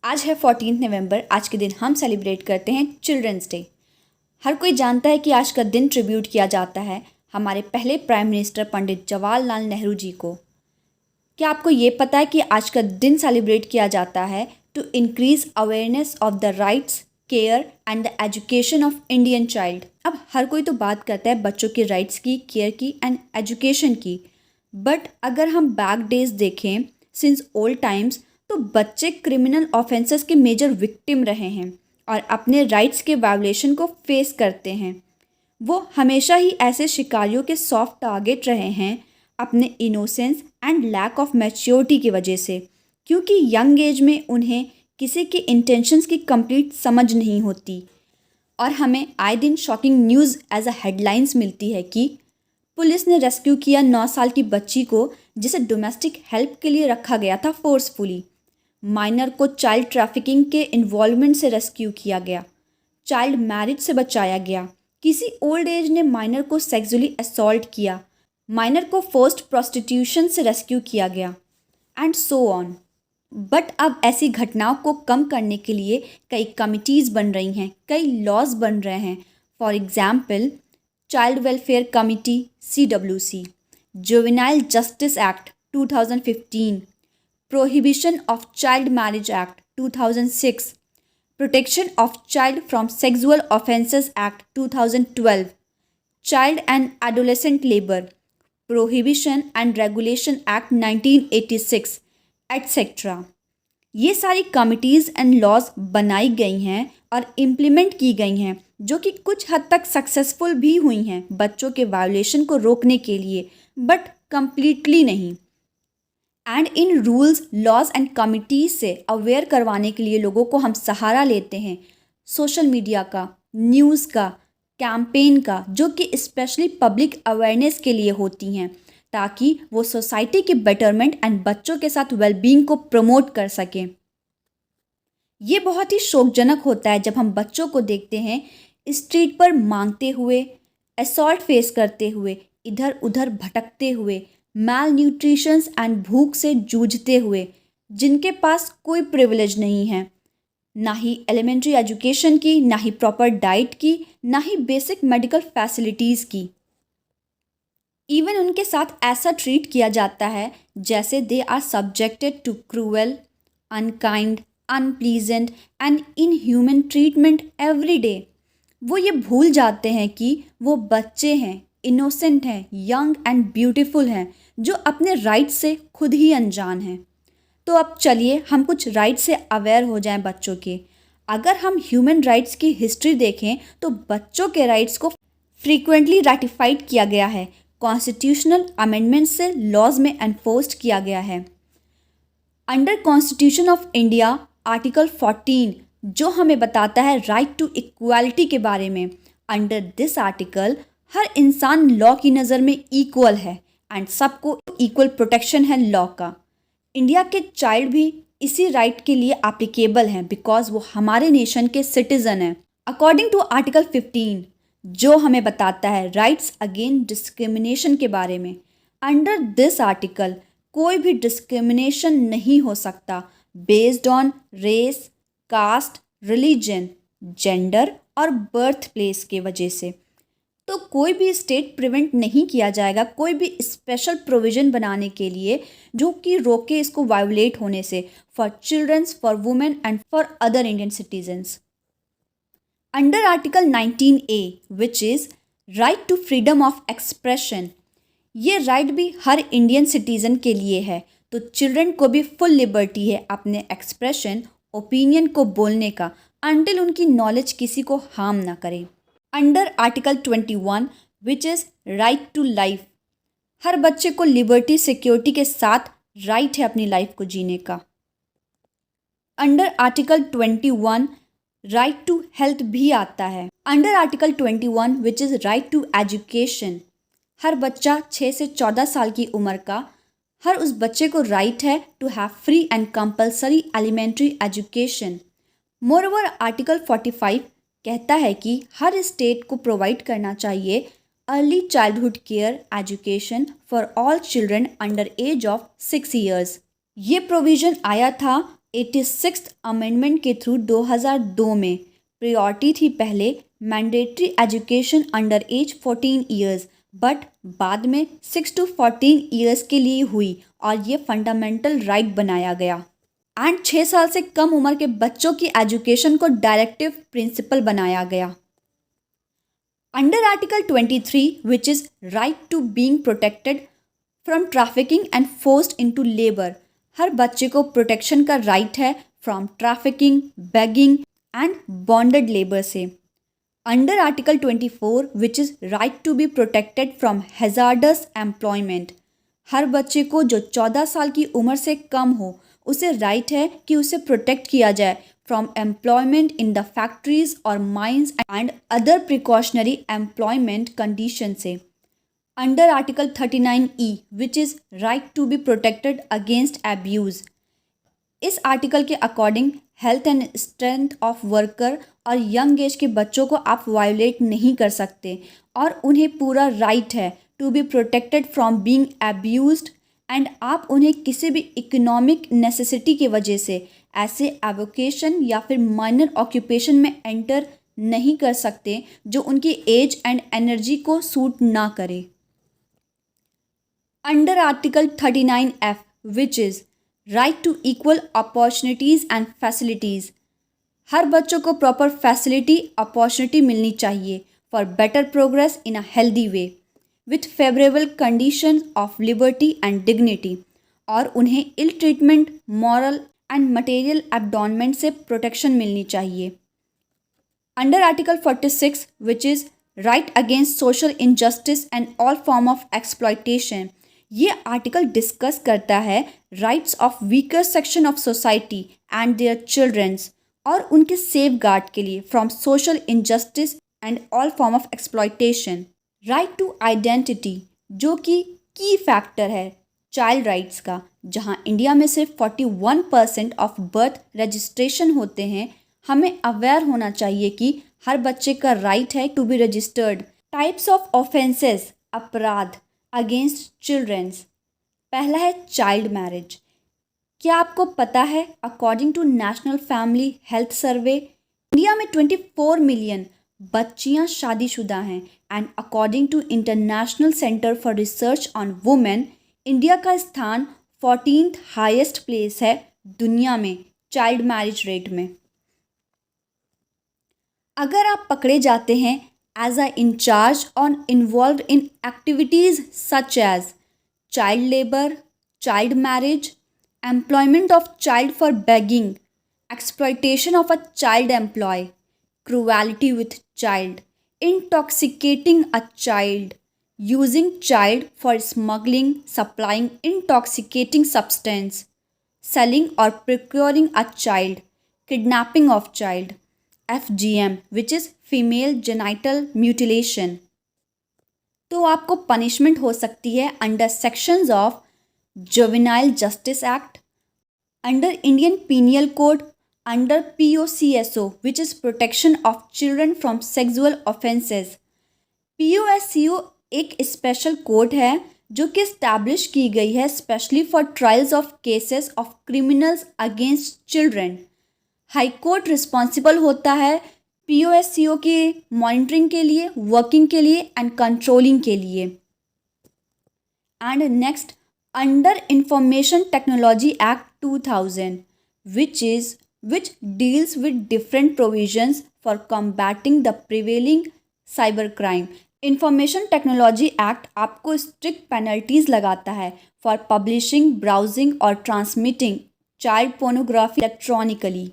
आज है 14 नवंबर। आज के दिन हम सेलिब्रेट करते हैं चिल्ड्रंस डे। हर कोई जानता है कि आज का दिन ट्रिब्यूट किया जाता है हमारे पहले प्राइम मिनिस्टर पंडित जवाहरलाल नेहरू जी को। क्या आपको ये पता है कि आज का दिन सेलिब्रेट किया जाता है to increase awareness of the rights, care and the education of Indian child. अब हर कोई तो बात करता है बच्चों के राइट्स की, केयर की एंड एजुकेशन की, बट अगर हम बैक डेज देखें सिंस ओल्ड टाइम्स तो बच्चे क्रिमिनल ऑफेंसेस के मेजर विक्टिम रहे हैं और अपने राइट्स के वायोलेशन को फेस करते हैं। वो हमेशा ही ऐसे शिकारियों के सॉफ्ट टारगेट रहे हैं अपने innocence and lack of maturity की वजह से, क्योंकि यंग एज में उन्हें किसी के इंटेंशंस की कंप्लीट समझ नहीं होती। और हमें आए दिन shocking news as a headlines मिलती है कि पुलिस ने रेस्क्यू किया 9 साल की बच्ची को जिसे डोमेस्टिक हेल्प के लिए रखा गया था फोर्सफुली। माइनर को चाइल्ड ट्रैफिकिंग के इन्वॉल्वमेंट से रेस्क्यू किया गया, चाइल्ड मैरिज से बचाया गया, किसी ओल्ड एज ने माइनर को सेक्सुअली असॉल्ट किया, माइनर को फोर्स्ड प्रोस्टिट्यूशन से रेस्क्यू किया गया एंड सो ऑन। बट अब ऐसी घटनाओं को कम करने के लिए कई कमिटीज़ बन रही हैं, कई लॉज बन रहे हैं। For example child welfare committee CWC, juvenile justice act 2015, Prohibition of Child Marriage Act 2006, Protection of Child from Sexual Offences Act 2012, Child and Adolescent Labor, Prohibition and Regulation Act 1986, etc. ये सारी committees and laws बनाई गई हैं और implement की गई हैं जो कि कुछ हद तक सक्सेसफुल भी हुई हैं बच्चों के वायोलेशन को रोकने के लिए, बट कम्प्लीटली नहीं। एंड इन रूल्स, लॉज एंड कमिटीज से अवेयर करवाने के लिए लोगों को हम सहारा लेते हैं सोशल मीडिया का, न्यूज़ का, कैंपेन का, जो कि स्पेशली पब्लिक अवेयरनेस के लिए होती हैं ताकि वो सोसाइटी के बेटरमेंट एंड बच्चों के साथ वेलबींग को प्रमोट कर सकें। ये बहुत ही शोकजनक होता है जब हम बच्चों को देखते हैं स्ट्रीट पर मांगते हुए, असॉल्ट फेस करते हुए, इधर उधर भटकते हुए, मैल न्यूट्रिशंस एंड भूख से जूझते हुए, जिनके पास कोई प्रिविलेज नहीं है, ना ही एलिमेंट्री एजुकेशन की, ना ही प्रॉपर डाइट की, ना ही बेसिक मेडिकल फैसिलिटीज़ की। इवन उनके साथ ऐसा ट्रीट किया जाता है जैसे they are subjected to cruel, unkind, unpleasant and inhuman treatment every day. वो ये भूल जाते हैं कि वो बच्चे हैं, इनोसेंट हैं, यंग एंड ब्यूटीफुल हैं, जो अपने राइट से खुद ही अनजान हैं। तो अब चलिए हम कुछ राइट से अवेयर हो जाएं बच्चों के। अगर हम ह्यूमन राइट्स की हिस्ट्री देखें तो बच्चों के राइट्स को फ्रीक्वेंटली रैटिफाइड किया गया है, कॉन्स्टिट्यूशनल अमेंडमेंट से लॉज में एनफोर्स्ड किया गया है। Under constitution of India article 14 जो हमें बताता है राइट टू इक्वालिटी के बारे में, अंडर दिस आर्टिकल हर इंसान लॉ की नज़र में इक्वल है एंड सबको इक्वल प्रोटेक्शन है लॉ का। इंडिया के चाइल्ड भी इसी राइट के लिए एप्लीकेबल हैं बिकॉज वो हमारे नेशन के सिटीज़न हैं। अकॉर्डिंग टू आर्टिकल 15 जो हमें बताता है राइट्स अगेंस्ट डिस्क्रिमिनेशन के बारे में, अंडर दिस आर्टिकल कोई भी डिस्क्रिमिनेशन नहीं हो सकता based on race, caste, religion, gender और बर्थ प्लेस के वजह से। तो कोई भी स्टेट प्रिवेंट नहीं किया जाएगा कोई भी स्पेशल प्रोविज़न बनाने के लिए जो कि रोके इसको वायोलेट होने से, for childrens, for women and for other Indian citizens. Under article 19A which is right to freedom of expression, ये राइट भी हर इंडियन सिटीज़न के लिए है। तो चिल्ड्रन को भी फुल लिबर्टी है अपने एक्सप्रेशन, ओपिनियन को बोलने का, अनटिल उनकी नॉलेज किसी को हार्म ना करे। Under article 21 which is right to life, हर बच्चे को लिबर्टी, सिक्योरिटी के साथ राइट है अपनी लाइफ को जीने का। Under article 21 right to health भी आता है। Under article 21 which is right to education, हर बच्चा 6 से 14 साल की उम्र का, हर उस बच्चे को राइट है to have free and compulsory elementary education. Moreover article 45 कहता है कि हर स्टेट को प्रोवाइड करना चाहिए early childhood care education for all children under as of 6 years। ये प्रोविज़न आया था 86th अमेंडमेंट के थ्रू 2002 में प्रायोरिटी थी पहले mandatory education under as 14 years, but बाद में 6 to 14 ईयर्स के लिए हुई और ये फंडामेंटल राइट बनाया गया। एंड 6 साल से कम उम्र के बच्चों की एजुकेशन को डायरेक्टिव प्रिंसिपल बनाया गया। Under article 23 which is right to being protected from trafficking and forced into labour, हर बच्चे को प्रोटेक्शन का राइट है from trafficking, begging and bonded labour से। Under article 24 which is right to be protected from hazardous employment, हर बच्चे को जो 14 साल की उम्र से कम हो उसे राइट है कि उसे प्रोटेक्ट किया जाए from employment in the factories और mines and other precautionary employment condition से। Under article 39E which is right to be protected against abuse, इस आर्टिकल के according health and strength of worker और यंग एज के बच्चों को आप वायोलेट नहीं कर सकते और उन्हें पूरा राइट है to be protected from being abused and आप उन्हें किसी भी इकोनॉमिक नेसेसिटी की वजह से ऐसे एवोकेशन या फिर माइनर ऑक्यूपेशन में एंटर नहीं कर सकते जो उनकी एज एंड एनर्जी को सूट ना करे। Under article 39F which is right to equal opportunities and facilities, हर बच्चों को प्रॉपर फैसिलिटी अपॉर्चुनिटी मिलनी चाहिए for better progress in a healthy way with favourable condition of liberty and dignity, और उन्हें ill treatment, moral and material abandonment से protection मिलनी चाहिए। Under article 46 which is right against social injustice and all form of exploitation, ये article discuss करता है rights of weaker section of society and their childrens और उनके safeguard के लिए from social injustice and all form of exploitation. Right to identity जो कि की फैक्टर है चाइल्ड राइट्स का, जहाँ इंडिया में सिर्फ 41% ऑफ बर्थ रजिस्ट्रेशन होते हैं, हमें अवेयर होना चाहिए कि हर बच्चे का राइट है to be registered. Types of offences, अपराध अगेंस्ट चिल्ड्रंस, पहला है चाइल्ड मैरिज। क्या आपको पता है according to national family health survey India में 24 मिलियन बच्चियां शादीशुदा हैं and according to international centre for research on women India का स्थान 14th हाईएस्ट प्लेस है दुनिया में चाइल्ड मैरिज रेट में। अगर आप पकड़े जाते हैं as a in charge or involved in activities such as child labor, child marriage, employment of child for begging, exploitation of a child employee, cruelty with child, intoxicating a child, using child for smuggling, supplying intoxicating substance, selling or procuring a child, kidnapping of child, FGM which is female genital mutilation, तो आपको punishment हो सकती है under sections of juvenile justice act, under Indian pineal code, under POCSO which is protection of children from sexual offences. POSCO एक special code है जो कि establish की गई है specially for trials of cases of criminals against children. High court responsible होता है POSCO की मॉनिटरिंग के लिए, वर्किंग के लिए एंड कंट्रोलिंग के लिए। And next under information technology act 2000 which deals with different provisions for combating the prevailing cybercrime। Information technology act आपको स्ट्रिक्ट पेनल्टीज लगाता है फॉर पब्लिशिंग, ब्राउजिंग और transmitting child pornography electronically.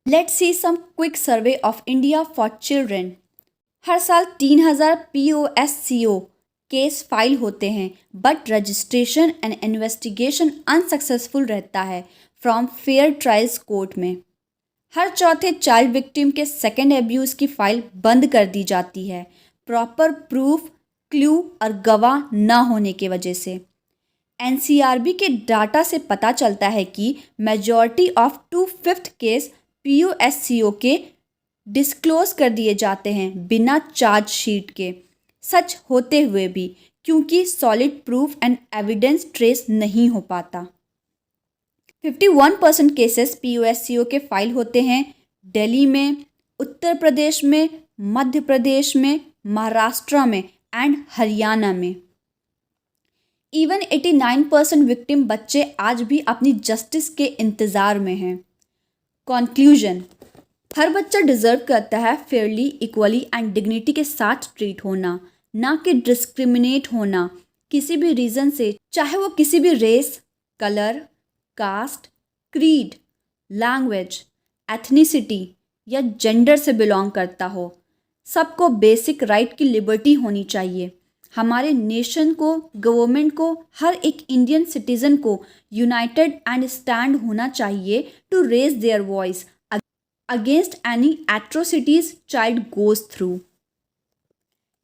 Let's see some quick survey of India for children. हर साल 3000 POSCO case file होते हैं but registration and investigation unsuccessful रहता है फ्रॉम फेयर ट्रायल्स कोर्ट में। हर चौथे चाइल्ड विक्टिम के सेकेंड एब्यूज़ की फाइल बंद कर दी जाती है प्रॉपर प्रूफ, क्लू और गवाह ना होने की वजह से। NCRB के डाटा से पता चलता है कि मेजॉरिटी ऑफ 2/5 केस POSCO के डिस्क्लोज कर दिए जाते हैं बिना चार्जशीट के, सच होते हुए भी, क्योंकि solid proof and evidence trace नहीं हो पाता। 51% केसेस POSCO के फाइल होते हैं दिल्ली में, उत्तर प्रदेश में, मध्य प्रदेश में, महाराष्ट्र में एंड हरियाणा में। इवन 89% विक्टिम बच्चे आज भी अपनी जस्टिस के इंतज़ार में हैं। कंक्लूजन, हर बच्चा डिज़र्व करता है फेयरली, इक्वली एंड डिग्निटी के साथ ट्रीट होना, ना कि डिस्क्रिमिनेट होना किसी भी रीज़न से, चाहे वो किसी भी race, colour, caste, creed, language, ethnicity या जेंडर से बिलोंग करता हो। सबको बेसिक राइट की लिबर्टी होनी चाहिए। हमारे नेशन को, गवर्नमेंट को, हर एक इंडियन सिटीज़न को यूनाइटेड एंड स्टैंड होना चाहिए to raise their voice against any atrocities child goes through.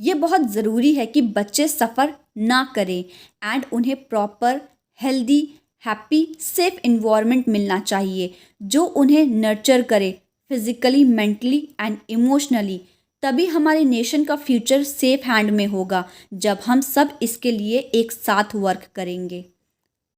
ये बहुत ज़रूरी है कि बच्चे सफ़र ना करें एंड उन्हें proper, healthy, happy, safe environment मिलना चाहिए जो उन्हें नर्चर करे फिज़िकली, मेंटली एंड इमोशनली। तभी हमारे नेशन का फ्यूचर सेफ हैंड में होगा जब हम सब इसके लिए एक साथ वर्क करेंगे।